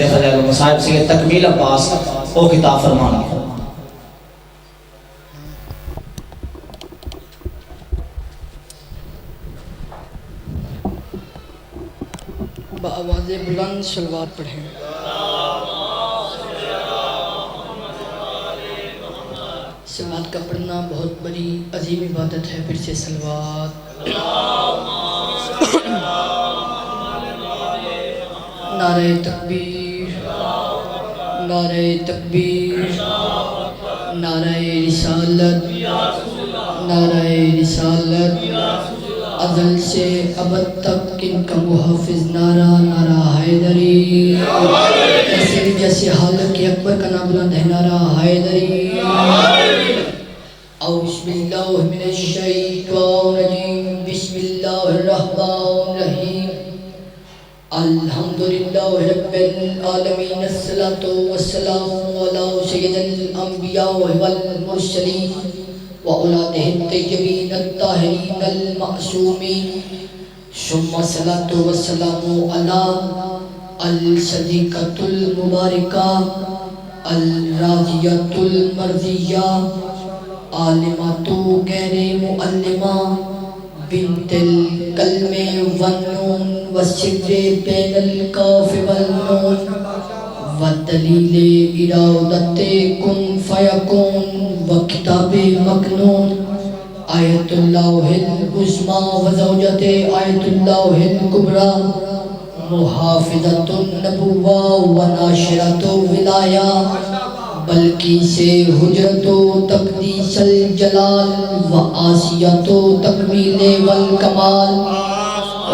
سید فضائل المصائب سید تکمیل عباس او خطاب فرمان گے۔ بآواز بلند صلوات پڑھیں۔ صلوات کا پڑھنا بہت بڑی عظیم عبادت ہے، پھر سے صلوات۔ نعرہ تکبیر، نعرہ تکبیر، نعرہ رسالت، نعرہ رسالت۔ ازل سے ابد تک کن کا محافظ نعرہ نعرہ حیدری، ایسے جیسے حالق اکبر کا نام بلند ہے نعرہ حیدری۔ اعوذ باللہ من الشیطان الرجیم، بسم اللہ الرحمن الرحیم۔ الحمدللہ رب العالمین، الصلاۃ والسلام علی سید الانبیاء والمرسلین وأولادہ الطیبین الطاہرین المعصومین، ثم الصلاۃ والسلام علی الصدیقۃ المبارکہ الراضیۃ المرضیہ عالمۃ غیر معلمہ بنت الکلم والنون والسر بین الکاف والنون والدلیل ارادت کن فیکون وکتاب مکنون، آیت اللہ العظمی وزوجت آیت اللہ الکبری، محافظت النبوہ وناشرت ولایہ، بلکی سے حجرت و تقدیس الجلال وآسیت و تکمیل والکمال،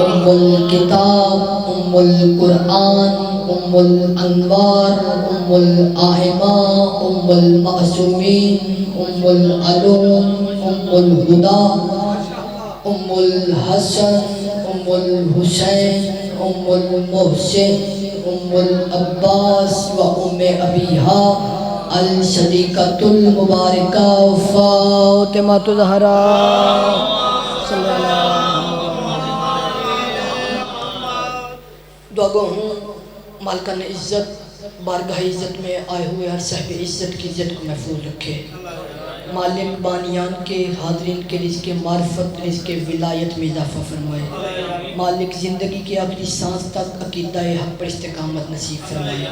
ام الکتاب، ام القرآن، ام الانوار، ام الآئمہ، ام المعصومین، ام العلوم، ام الہدا، ام الحسن، ام الحسین، ام المحسن، ام العباس و ام ابیہا الصدیقۃ المبارکہ فاطمہ الزہرا صلی اللہ علیہ۔ دعا گو ہوں مالکان عزت بارگاہ عزت میں آئے ہوئے ہر صاحب عزت کی عزت کو محفوظ رکھے، مالک بانیان کے حاضرین کے رزق معرفت رزق ولایت میں اضافہ فرمائے، مالک زندگی کی آخری سانس تک عقیدہ حق پر استقامت نصیب فرمائے،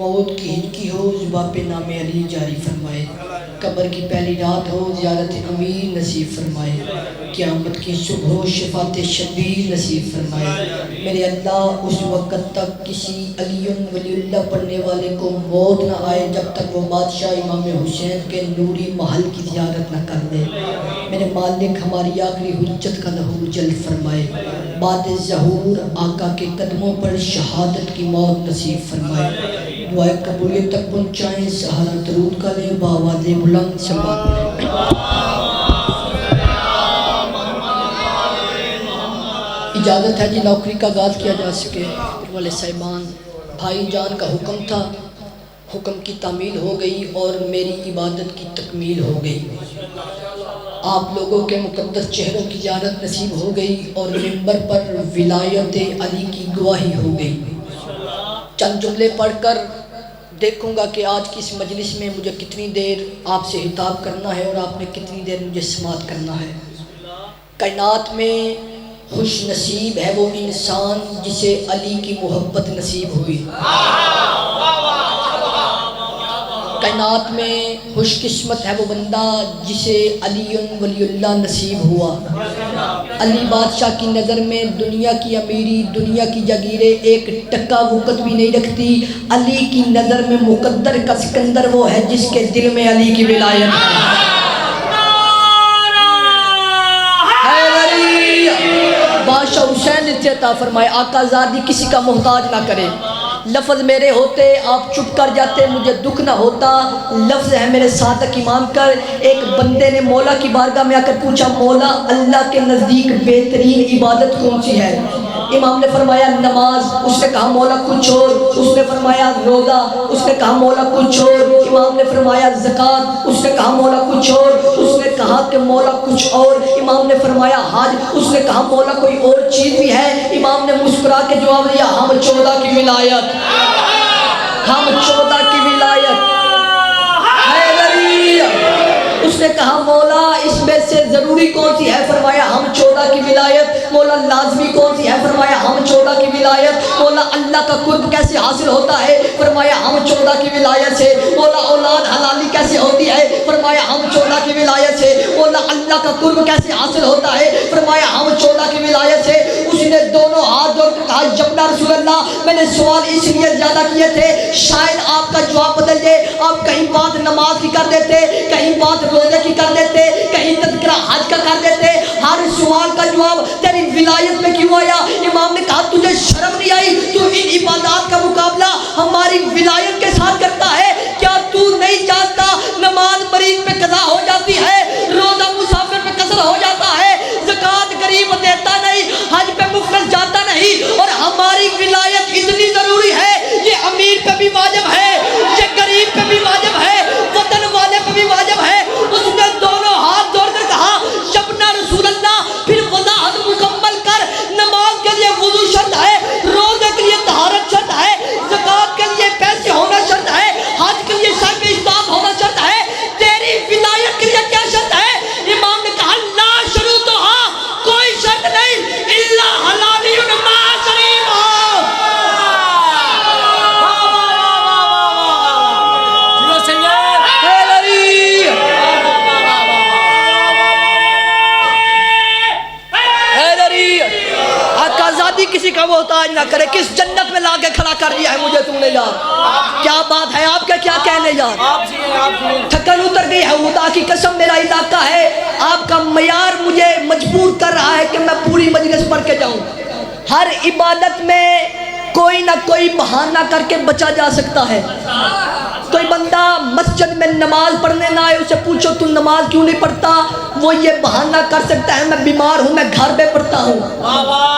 موت کی ہنکی ہو زباں پہ نام علی جاری فرمائے، قبر کی پہلی رات ہو زیارت امیر نصیب فرمائے، قیامت کی صبح ہو شفاعت شبیر نصیب فرمائے۔ میرے اللہ اس وقت تک کسی علی ولی اللہ پڑھنے والے کو موت نہ آئے جب تک وہ بادشاہ امام حسین کے نوری محل کی زیارت نہ کر دے۔ میرے مالک ہماری آخری حجت کا ظہور جلد فرمائے، بعد ظہور آقا کے قدموں پر شہادت کی موت نصیب فرمائے، دعائے قبولیت تک پہنچائیں، سہارا درود کا لیں بآواز بلند صلوات پڑھیں۔ اجازت ہے جی نوکری کا آغاز کیا جا سکے، والے صاحبان بھائی جان کا حکم تھا، حکم کی تعمیل ہو گئی اور میری عبادت کی تکمیل ہو گئی، آپ لوگوں کے مقدس چہروں کی زیارت نصیب ہو گئی اور منبر پر ولایت علی کی گواہی ہو گئی۔ چند جملے پڑھ کر دیکھوں گا کہ آج کی اس مجلس میں مجھے کتنی دیر آپ سے خطاب کرنا ہے اور آپ نے کتنی دیر مجھے سماعت کرنا ہے۔ کائنات میں خوش نصیب ہے وہ انسان جسے علی کی محبت نصیب ہوئی، کائنات میں خوش قسمت ہے وہ بندہ جسے علی ولی اللہ نصیب ہوا۔ علی بادشاہ کی نظر میں دنیا کی امیری دنیا کی جاگیریں ایک ٹکا وقت بھی نہیں رکھتی، علی کی نظر میں مقدر کا سکندر وہ ہے جس کے دل میں علی کی ولایت ہے۔ بادشاہ حسین نے عطا فرمائے آقا زادی کسی کا محتاج نہ کرے، لفظ میرے ہوتے آپ چپ کر جاتے مجھے دکھ نہ ہوتا، لفظ ہے میرے صادق ایمان کر۔ ایک بندے نے مولا کی بارگاہ میں آ کر پوچھا مولا اللہ کے نزدیک بہترین عبادت کون سی ہے؟ امام نے فرمایا نماز، اس نے کہا مولا کچھ اور، اس نے فرمایا روزہ، اس نے کہا مولا کچھ اور، امام نے فرمایا زکوٰۃ، اس نے کہا مولا کچھ اور، اس نے کہا کہ مولا کچھ اور، امام نے فرمایا حج، اس نے کہا مولا کوئی اور چیز بھی ہے؟ امام نے مسکرا کے جواب دیا ہم 14 کی ولایت۔ ہم 14 کی ولایت حیدری۔ اس نے کہا مولا اس میں سے ضروری کون سی ہے؟ فرمایا ہم 14 کی ولایت۔ مولا لازمی کون سی ہے؟ فرمایا ہم 14 کی ولایت۔ مولا اللہ کا قرب کیسے حاصل ہوتا ہے؟ فرمایا ہم 14 کی ولایت سے۔ مولا اولاد حلالی کیسے ہوتی ہے؟ فرمایا ہم 14 کی ولایت سے۔ مولا اللہ کا قرب کیسے حاصل ہوتا ہے؟ فرمایا ہم 14 کی ولایت سے۔ اس نے دونوں ہاتھ جوڑ کر کہا جبنا رسول اللہ میں نے سوال اس لیے زیادہ کیے تھے شاید آپ کا جواب بدل جائے، آپ کہیں بات نماز کی کر دیتے، کہیں بات روزے کی کر دیتے، کہیں تذکرہ حج کا کر دیتے، ہر سوال کا جواب تیری ولایت میں کیوں آیا؟ امام نے کہا تجھے شرم نہیں آئی؟ تو ان عبادات کا مقابلہ ہماری ولایت کے ساتھ کرتا ہے؟ کیا تو نہیں جانتا نماز مریض پہ قضا ہو جاتی ہے، روزہ مسافر پہ قصر ہو جاتا ہے، زکوٰۃ غریب دیتا نہیں، حج پہ مفلس جاتا نہیں، اور ہماری ولایت اتنی ضروری ہے یہ امیر پہ بھی واجب ہے، یہ غریب پہ بھی واجب ہے، وطن والے پہ بھی واجب ہے۔ اس نے دونوں ہاتھ جوڑ کر کہا شبنا رسول اللہ پھر وضاحت مکمل کر، نماز کے لیے وضو شرط ہے، روزے کے لیے طہارت شرط ہے، زکوٰۃ کے لیے پیسے ہونا شرط ہے، حج کے لیے صاحب استطاعت ہونا شرط ہے، تیری ولایت کے لیے کیا شرط ہے؟ امام نے کہا لا شروطہا کوئی شرط نہیں الا حلالی ما شریف ہو۔ کسی کا محتاج نہ کرے، کس جنت میں لا کے کھڑا کر دیا ہے مجھے تم نے یار، کیا بات ہے آپ کا، کیا کہنے یار، تھکن اتر گئی ہے، خدا کی قسم میرا علاقہ ہے، آپ کا معیار مجھے مجبور کر رہا ہے کہ میں پوری مجلس پڑھ کے جاؤں۔ ہر عبادت میں کوئی نہ کوئی بہانہ کر کے بچا جا سکتا ہے۔ کوئی بندہ مسجد میں نماز پڑھنے نہ آئے، اسے پوچھو تو نماز کیوں نہیں پڑھتا، وہ یہ بہانہ کر سکتا ہے میں بیمار ہوں، میں گھر میں پڑھتا ہوں۔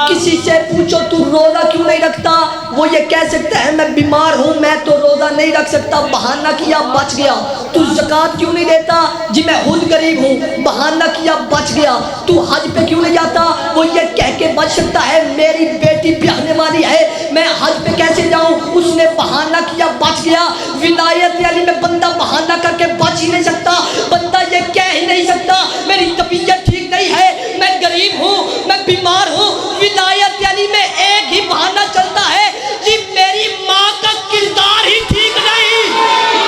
کسی سے پوچھو تو روزہ کیوں نہیں رکھتا، وہ یہ کہہ سکتا ہے میں بیمار ہوں، میں تو روزہ نہیں رکھ سکتا، بہانہ کیا بچ گیا۔ تو زکوٰۃ کیوں نہیں دیتا، جی میں خود غریب ہوں، بہانہ کیا بچ گیا۔ تو حج پہ کیوں نہیں جاتا، وہ یہ کہہ کے بچ سکتا ہے میری بیٹی بیاہنے والی ہے، میں حج پہ کیسے جاؤں، اس نے بہانہ کیا بچ گیا۔ ولایت علی میں بندہ بہانہ کر کے بچ ہی نہیں سکتا، بندہ یہ کہہ ہی نہیں سکتا میری طبیعت ٹھیک نہیں ہے، میں غریب ہوں، میں بیمار ہوں۔ ولایت علی میں ایک ہی بہانہ چلتا ہے جی میری ماں کا کردار ہی ٹھیک نہیں،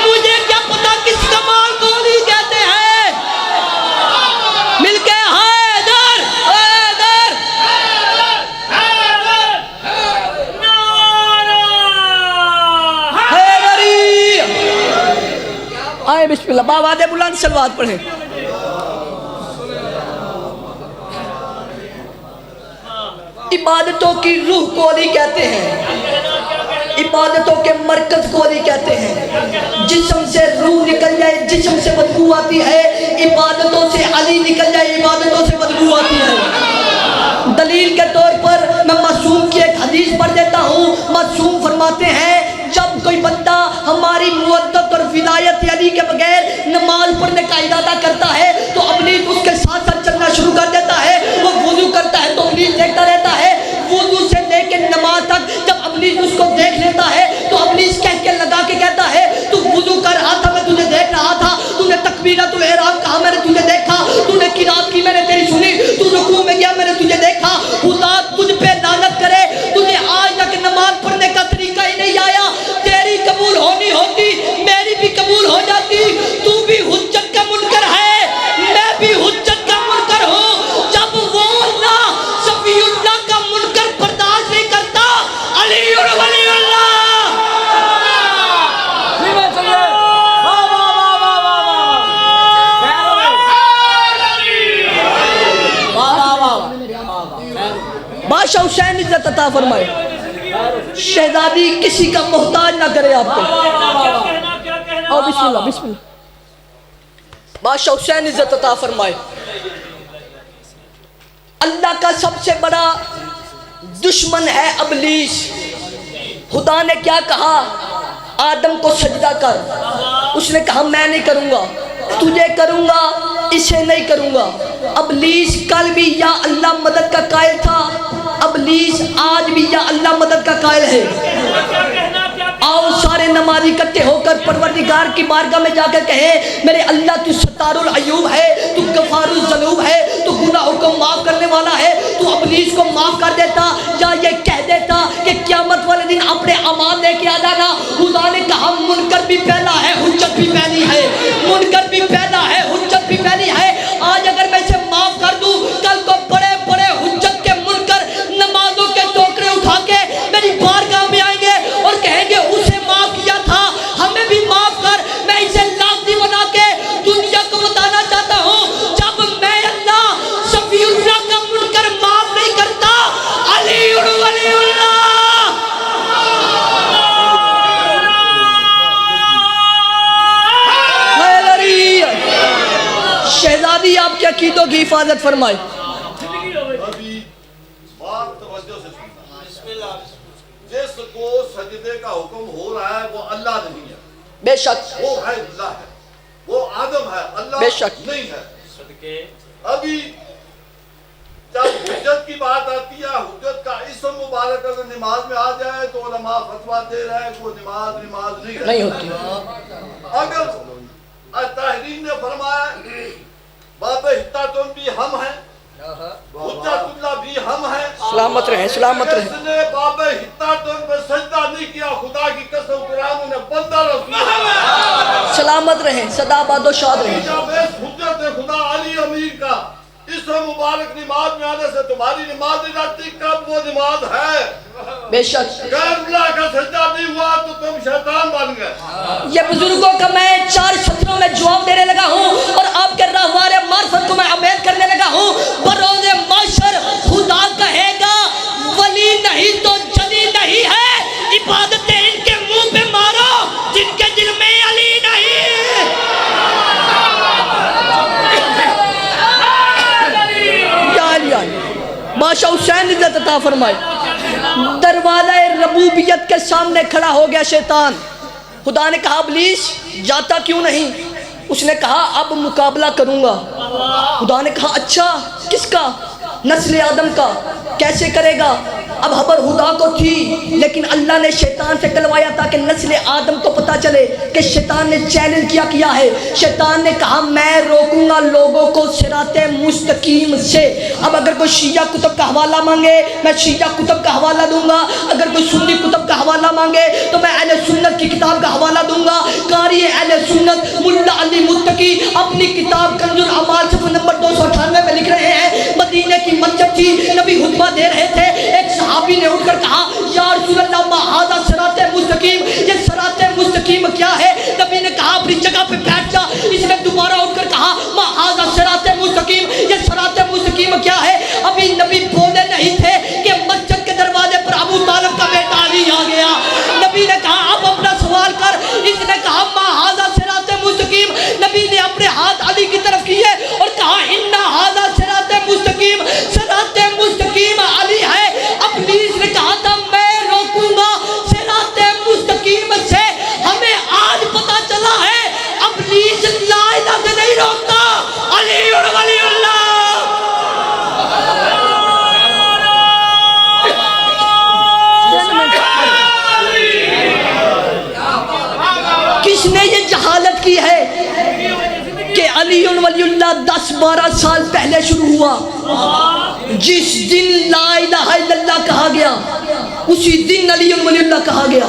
مجھے کیا پتا کس کمال کو نہیں کہتے ہیں، مل کے حیدر حیدر حیدری۔ آئے بسم اللہ باواد بلند سلوات پڑھیں۔ عبادتوں کی روح کو علی کہتے ہیں، عبادتوں کے مرکز کو علی کہتے ہیں۔ جسم سے روح نکل جائے جسم سے بدبو آتی ہے، عبادتوں سے علی نکل جائے عبادتوں سے بدبو آتی ہے۔ دلیل کے طور پر میں معصوم کی ایک حدیث پڑھ دیتا ہوں۔ معصوم فرماتے ہیں جب کوئی بندہ ہماری مودت اور ولایت علی کے بغیر نماز پڑھنے کا ارادہ کرتا ہے تو ابلیس اس کے ساتھ ساتھ چلنا شروع کر دیتا ہے، وہ وضو کرتا ہے تو ابلیس دیکھتا رہتا ہے، وضو سے لے کے نماز تک جب ابلیس اس کو دیکھ لیتا ہے تو ابلیس کہہ کے لگا کے کہتا ہے تو وضو کر رہا تھا میں تجھے دیکھ رہا تھا، تو نے تکبیرۃ الاحرام کہا میں نے تجھے دیکھا، تو نے قرات کی میں نے تیری سنی، تو رکوع میں گیا میں نے تجھے دیکھا۔ خدا تجھ پہ لعنت کرے تجھے آج تک نماز پڑھنے کا طریقہ ہی نہیں آیا، تیری قبول ہونی ہوتی میری بھی قبول ہو جاتی۔ تو بھی حجت کا منکر ہے میں بھی حجت کا منکر ہوں، جب وہ اللہ صفی اللہ کا منکر برداشت نہیں کرتا علی اور ولی اللہ۔ بادشاہ حسین عزت عطا فرمائے، شہزادی کسی کا محتاج نہ کرے آپ کو۔ اور بسم اللہ بسم اللہ، بادشاہ حسین عزت عطا فرمائے۔ اللہ کا سب سے بڑا دشمن ہے ابلیس۔ خدا نے کیا کہا، آدم کو سجدہ کر، اس نے کہا میں نہیں کروں گا، تجھے کروں گا اسے نہیں کروں گا۔ ابلیس کل بھی یا اللہ مدد کا قائل تھا، ابلیس آج بھی یا اللہ مدد کا قائل ہے۔ آؤ سارے نمازی اکٹھے ہو کر پروردگار کی بارگاہ میں جا کر کہے میرے اللہ تو ستار العیوب ہے، تو غفار الذنوب ہے، تو گناہوں کو معاف کرنے والا ہے، تو ابلیس کو معاف کر دیتا، یا یہ کہہ دیتا کہ قیامت والے دن اپنے امان لے کے آ جانا۔ خدا نے کہا منکر بھی پھیلا ہے، حجت بھی پھیلی ہے، منکر بھی پھیلا ہے، حجت بھی پھیلی ہے۔ آج اگر میں اسے معاف کر دوں، کل کو بڑے بڑے حجت کے منکر نمازوں کے ٹوکرے اٹھا کے میری بارگاہ میں آئیں گے اور کہیں گے اسے معاف کیا تھا، ہمیں بھی معاف کر۔ میں اسے لازمی بنا کے دنیا کو بتانا چاہتا ہوں، جب میں اللہ شفیع اللہ کا منکر معاف نہیں کرتا، علی ولی اللہ شہزادی آپ کے عقیدوں کی حفاظت فرمائے۔ جس کو سجدے کا حکم ہو رہا ہے وہ اللہ نہیں ہے، بے شک وہ ہے اللہ ہے، وہ آدم ہے، اللہ بے شک نہیں ہے۔ ابھی جب حجت کی بات آتی ہے، حجت کا اسم مبارک اگر نماز میں آ جائے تو علماء فتویٰ دے رہے ہیں کہ وہ نماز نہیں ہوتی۔ اگر تحریر نے فرمایا باب حتاتن بھی ہم ہیں، حجت اللہ بھی ہم ہیں، سلامت رہیں، سلامت رہیں۔ جس نے باب حتاتن پہ سجدہ نہیں کیا، خدا کی قسم قرآن نے بندہ رسول سلامت رہیں، صدا باد و شاد رہیں۔ جب اس حجت خدا علی امیر کا اس مبارک نماز میں آنے سے تمہاری نماز نہیں جاتی، کب وہ نماز ہے؟ بے شک غیر اللہ کا سجدہ نہیں ہوا تو تم شیطان بن گئے۔ یہ بزرگوں کا میں 4 سطروں میں جواب دینے لگا ہوں اور آپ کے رہوار معرفت کو میں امید کرنے لگا ہوں۔ بروز محشر خدا کہے گا ولی نہیں تو جلی نہیں ہے، عبادتیں ان کے منہ پہ مارو جن کے دل میں علی نہیں۔ بادشاہ حسین عزت عطا فرمائے۔ دروازہ ربوبیت کے سامنے کھڑا ہو گیا شیطان۔ خدا نے کہا ابلیس جاتا کیوں نہیں؟ اس نے کہا اب مقابلہ کروں گا۔ خدا نے کہا اچھا کس کا؟ نسل آدم کا۔ کیسے کرے گا؟ اب خبر خدا کو تھی لیکن اللہ نے شیطان سے کلوایا تاکہ نسل آدم کو پتا چلے کہ شیطان نے چیلنج کیا ہے۔ شیطان نے کہا میں روکوں گا لوگوں کو صراط مستقیم سے۔ اب اگر کوئی شیعہ کتب کا حوالہ مانگے میں شیعہ کتب کا حوالہ دوں گا، اگر کوئی سنی کتب کا حوالہ مانگے تو میں اہل سنت کی کتاب کا حوالہ دوں گا۔ قاری اہل سنت ملا علی متقی اپنی کتاب کنز الاعمال صفحہ نمبر 298 میں لکھ رہے ہیں مدینے کی مسجد تھی، نبی خطبہ دے رہے تھے، ایک صحابی نے اٹھ کر کہا یا رسول اللہ ما ھذا صراط مستقیم، یہ صراط مستقیم کیا ہے؟ نبی نے کہا اپنی جگہ پہ بیٹھ جا۔ اس نے دوبارہ اٹھ کر کہا ما ھذا صراط مستقیم، یہ صراط مستقیم کیا ہے؟ ابھی نبی بولے نہیں تھے کہ مسجد کے دروازے پر ابو طالب کا بیٹا علی آ گیا۔ نبی نے کہا اب اپنا سوال کر۔ اس نے کہا ما ھذا صراط مستقیم۔ نبی نے اپنے ہاتھ علی کی طرف کیے اور کہا ان ھذا صراط مستقیم، صراط مستقیم علی ہے۔ ابلیس نے کہا تھا میں روکوں گا صراط مستقیم سے، ہمیں آج پتا چلا ہے ابلیس لا الہ سے نہیں روکتا، علی اور ولی اللہ۔ کس نے یہ جہالت کی ہے کہ علی ولی اللہ 10-12 سال پہلے شروع ہوا؟ جس دن لا الہ الا اللہ کہا گیا اسی دن علی ولی اللہ کہا گیا۔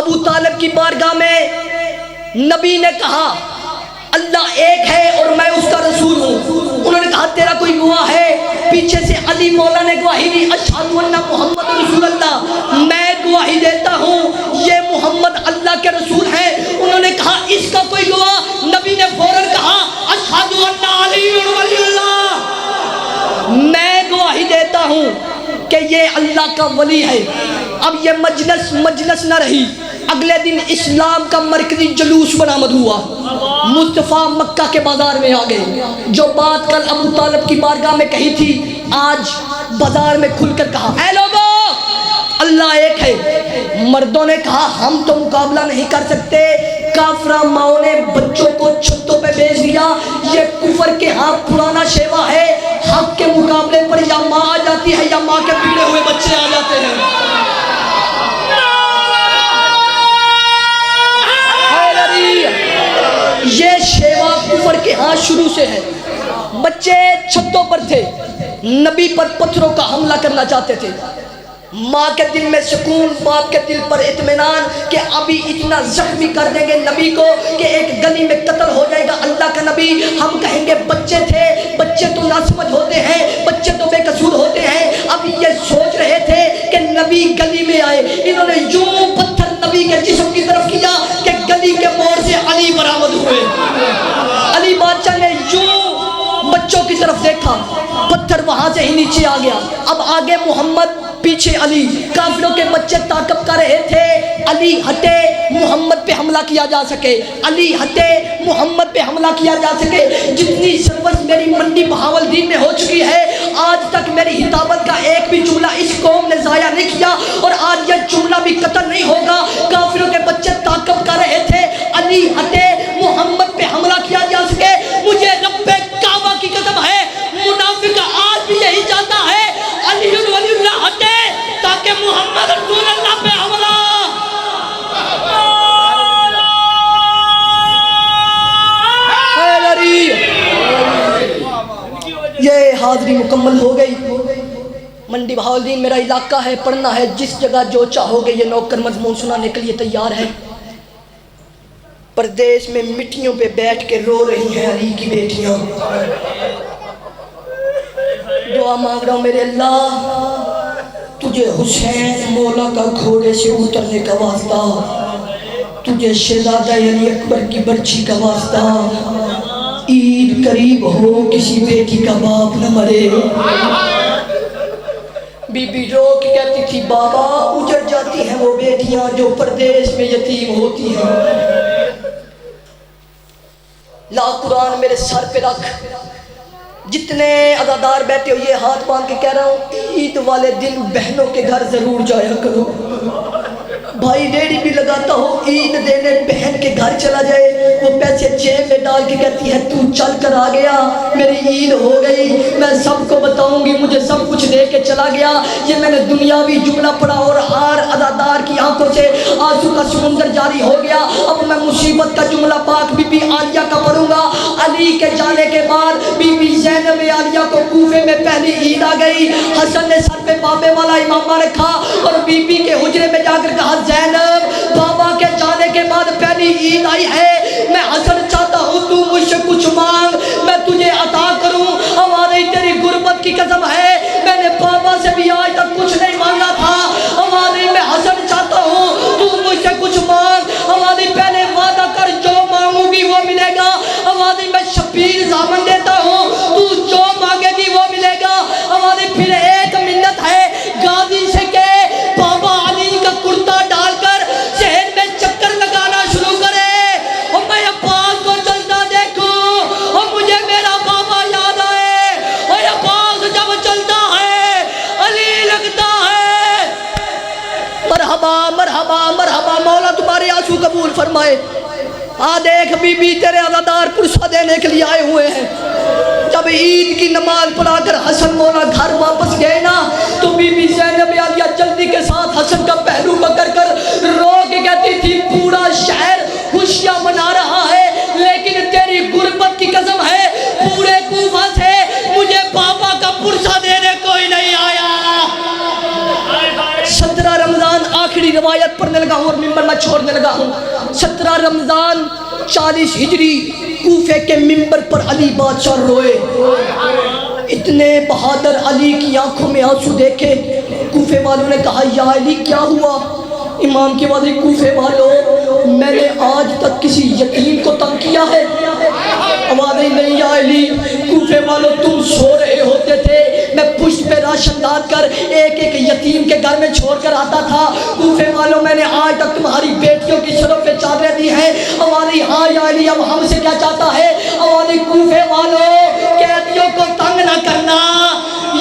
ابو طالب کی بارگاہ میں نبی نے کہا اللہ ایک ہے اور میں اس کا رسول ہوں۔ انہوں نے کہا تیرا کوئی گواہ ہے؟ پیچھے سے علی مولا نے گواہی دی اشہد ان محمد رسول اللہ، میں گواہی دیتا ہوں یہ محمد اللہ کے رسول ہیں۔ انہوں نے کہا اس کا کوئی گواہ؟ نبی نے فوراً کہا اشہد ان علی ولی اللہ، میں گواہی دیتا ہوں کہ یہ اللہ کا ولی ہے۔ اب یہ مجلس نہ رہی، اگلے دن اسلام کا مرکزی جلوس برآمد ہوا، مصطفیٰ مکہ کے بازار میں آ گئے۔ جو بات کل ابو طالب کی بارگاہ میں کہی تھی آج بازار میں کھل کر کہا اے لوگوں اللہ ایک ہے۔ مردوں نے کہا ہم تو مقابلہ نہیں کر سکتے، کافرہ ماؤں نے بچوں کو چھتوں پہ بیچ دیا، یہ کفر کے ہاں پرانا شیوا ہے، حق کے مقابلے پر یا ماں آ جاتی ہے یا ماں کے پیڑے ہوئے بچے آ جاتے ہیں۔ شروع سے ہے. بچے چھتوں پر تھے, نبی پر پتھروں کا حملہ کرنا چاہتے تھے. ماں کے دل میں سکون, باپ کے دل پر اطمینان کہ ابھی اتنا زخمی کر دیں گے نبی کو کہ ایک گلی میں قتل ہو جائے گا اللہ کا نبی. ہم کہیں گے بچے تھے, بچے تو ناسمجھ ہوتے ہیں, بچے تو بے قصور ہوتے ہیں. ابھی یہ سوچ رہے تھے کہ نبی گلی میں آئے. انہوں نے یوں پتھر نبی کے جسم کی طرف کیا کہ گلی کے موڑ سے علی برآمد ہوئے. علی بادشاہ نے یوں بچوں کی طرف دیکھا, پتھر وہاں سے ہی نیچے آ گیا. اب آگے محمد, پیچھے علی. کافروں کے بچے طاقت کر رہے تھے علی ہٹے محمد پہ حملہ کیا جا سکے, علی ہٹے محمد پہ حملہ کیا جا سکے. جتنی سروس میری منڈی بہاولدین میں ہو چکی ہے, آج تک میری ہدایت کا ایک بھی جملہ اس قوم نے ضائع نہیں کیا, اور آج یہ جملہ بھی قتل نہیں ہوگا. کافروں کے بچے طاقت کر رہے تھے علی ہٹے محمد پہ حملہ کیا جا سکے. مجھے رب کعبہ کی قسم ہے, منافق آج بھی یہی چاہتا ہے علی ولی اللہ ہٹے تاکہ محمد رسول اللہ پہ حملہ. یہ حاضری مکمل ہو گئی. منڈی بہاولدین میرا علاقہ ہے, پڑھنا ہے جس جگہ جو چاہو گے. یہ نوکر مضمون سنانے کے لیے تیار ہے. پردیس میں مٹیوں پہ بیٹھ کے رو رہی ہیں علی کی بیٹیاں. دعا مانگ رہا ہوں میرے اللہ, تجھے حسین مولا کا گھوڑے سے اترنے کا واسطہ, تجھے شہزادہ علی اکبر کی برچھی کا واسطہ. عید قریب ہو, کسی بیٹی کا باپ نہ مرے. بی بی رو کے کہتی تھی بابا اجڑ جاتی ہیں وہ بیٹیاں جو پردیس میں یتیم ہوتی ہیں. لا قرآن میرے سر پہ رکھ. جتنے عزادار بیٹھے ہو یہ ہاتھ باندھ کے کہہ رہا ہوں, عید والے دن بہنوں کے گھر ضرور جایا کرو. بھائی ریڑھی بھی لگاتا ہو, عید دینے بہن کے گھر چلا جائے, وہ پیسے جیب میں ڈال کے کہتی ہے تو چل کر آ گیا, میری عید ہو گئی, میں سب کو بتاؤں گی مجھے سب کچھ دے کے چلا گیا. یہ میں نے دنیاوی جملہ پڑھا اور ہر عزادار کی آنکھوں سے آنسو کا سمندر جاری ہو گیا. اب میں مصیبت کا جملہ پاک بی بی عالیہ کا پڑھوں گا. علی کے جانے کے بعد بی بی زینب عالیہ کو کوفے میں پہلی عید آ گئی. حسن نے سر پہ بابے والا امامہ رکھا اور بی بی کے حجرے میں جا کر کہا زینب بابا کے جانے کے بعد پہلی عید آئی ہے, میں حسن چاہتا ہوں تو مجھ سے کچھ مانگ, میں تجھے عطا کروں. ہماری تیری غربت کی قسم ہے میں نے بابا سے بھی آج تک کچھ نہیں مانگا تھا. ہماری میں حسن چاہتا ہوں تو مجھ سے کچھ مانگ. ہماری پہلے وعدہ کر جو مانگوں گی وہ ملے گا. ہماری میں شبیر زامن دیتا ہوں, تو جو مانگے گی وہ ملے گا. ہماری پھر ایک منت ہے غازی سے کہ بابا علی کا کرتا ڈال کر شہر میں چکر لگانا شروع کرے, اور میں عباس کو چلتا دیکھوں اور مجھے میرا بابا یاد آئے, اور عباس جب چلتا ہے علی لگتا ہے. مرحبا مرحبا مرحبا, مولا تمہارے آنسو قبول فرمائے. دیکھ بی بی تیرے عزادار پرسہ دینے کے لیے آئے ہوئے ہیں. جب عید کی نماز پڑھا کر حسن مولا گھر واپس گئے نا, تو بی بی زینب عالیہ جلدی کے ساتھ حسن کا پہلو پکڑ کر رو کے کہتی تھی پورا شہر خوشیاں منا رہا ہے, لیکن تیری غربت کی قسم ہے پورے کوفہ سے مجھے بابا کا پرسہ دینے کوئی نہیں آیا. 17 رمضان آخری روایت پڑھنے لگا ہوں اور ممبر میں چھوڑنے لگا ہوں. 17 رمضان 40 ہجری کوفے کے ممبر پر علی بادشاہ روئے. اتنے بہادر علی کی آنکھوں میں آنسو دیکھے. کوفے والوں نے کہا یا علی کیا ہوا؟ امام کی آواز کوفے والوں میں نے آج تک کسی یتیم کو تنگ کیا ہے؟ آواز نہیں یا علی. کوفے والوں تم سو رہے ہوتے تھے, میں پشت پہ راشن ڈال کر ایک ایک یتیم کے گھر میں چھوڑ کر آتا تھا. کوفے والوں میں نے آج تک تمہاری بیٹیوں کی سروں پہ چادریں دی ہیں. ہماری ہاں یا علی اب ہم سے کیا چاہتا ہے؟ ہماری کوفے والوں قیدیوں کو تنگ نہ کرنا,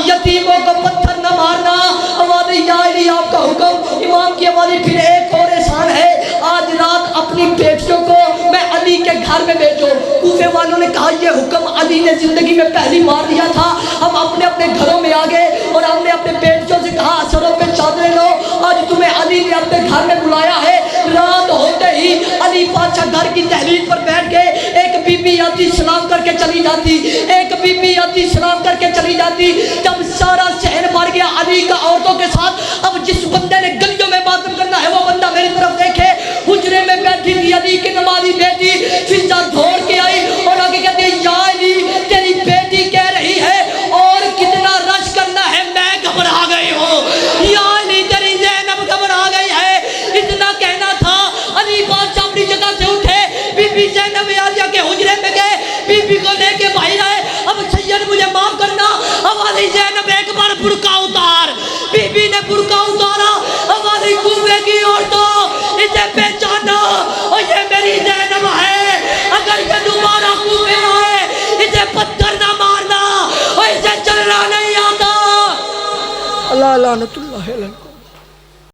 یتیموں کو پتھر نہ مارنا. ہماری یا علی آپ کا حکم. امام کی ہماری پھر ایک اور احسان ہے, آج رات اپنی بیٹیوں کو میں علی کے گھر میں بھیجو. کوفے والوں نے کہا یہ حکم علی نے زندگی میں پہلی بار دیا تھا. ہم اپنے اپنے گھروں میں آ گئے اور ہم نے اپنے بیٹیوں سے کہا سروں پہ چادریں لو, آج تمہیں علی نے اپنے گھر میں بلایا ہے. رات ہوتے ہی علی بادشاہ گھر کی تحریر پر بیٹھ گئے. ایک بی بی آتی سلام سلام کر کے چلی جاتی، ایک بی بی آتی سلام کر کے چلی جاتی۔ جب سارا شہر بھر گیا علی کا عورتوں کے ساتھ، اب جس بندے نے گلیوں میں باتیں کرنا ہے وہ بندہ میری طرف دیکھے۔ حجرے میں بیٹھی تھی علی کی نمازی بیٹی، فضا دوڑ کے آئی اور آگے کہتے ہیں یا علی تیری بیٹی کہہ رہی ہے اور کتنا رش کرنا ہے، میں گھبرا گئی ہوں۔ یا علی تیری زینب گھبرا گئی ہے، اتنا کہنا تھا۔ علی بادشاہ اپنی جگہ سے اٹھے، بی بی زینب عالیہ کے حجرے میں گئے، بی بی کو لے کے باہر آئے۔ اب سید مجھے معاف کرنا، اب علی زینب ایک بار برقع اتار، بی بی نے برقع اتارا۔ اب علی کوفے کی عورتوں اسے پہچانا، اور یہ میری زینب ہے، اگر یہ دوبارہ کوفے آئے اسے پتھر نہ مارنا اور اسے چلنا نہیں آتا۔ اللہ لعنت اللہ علیہ۔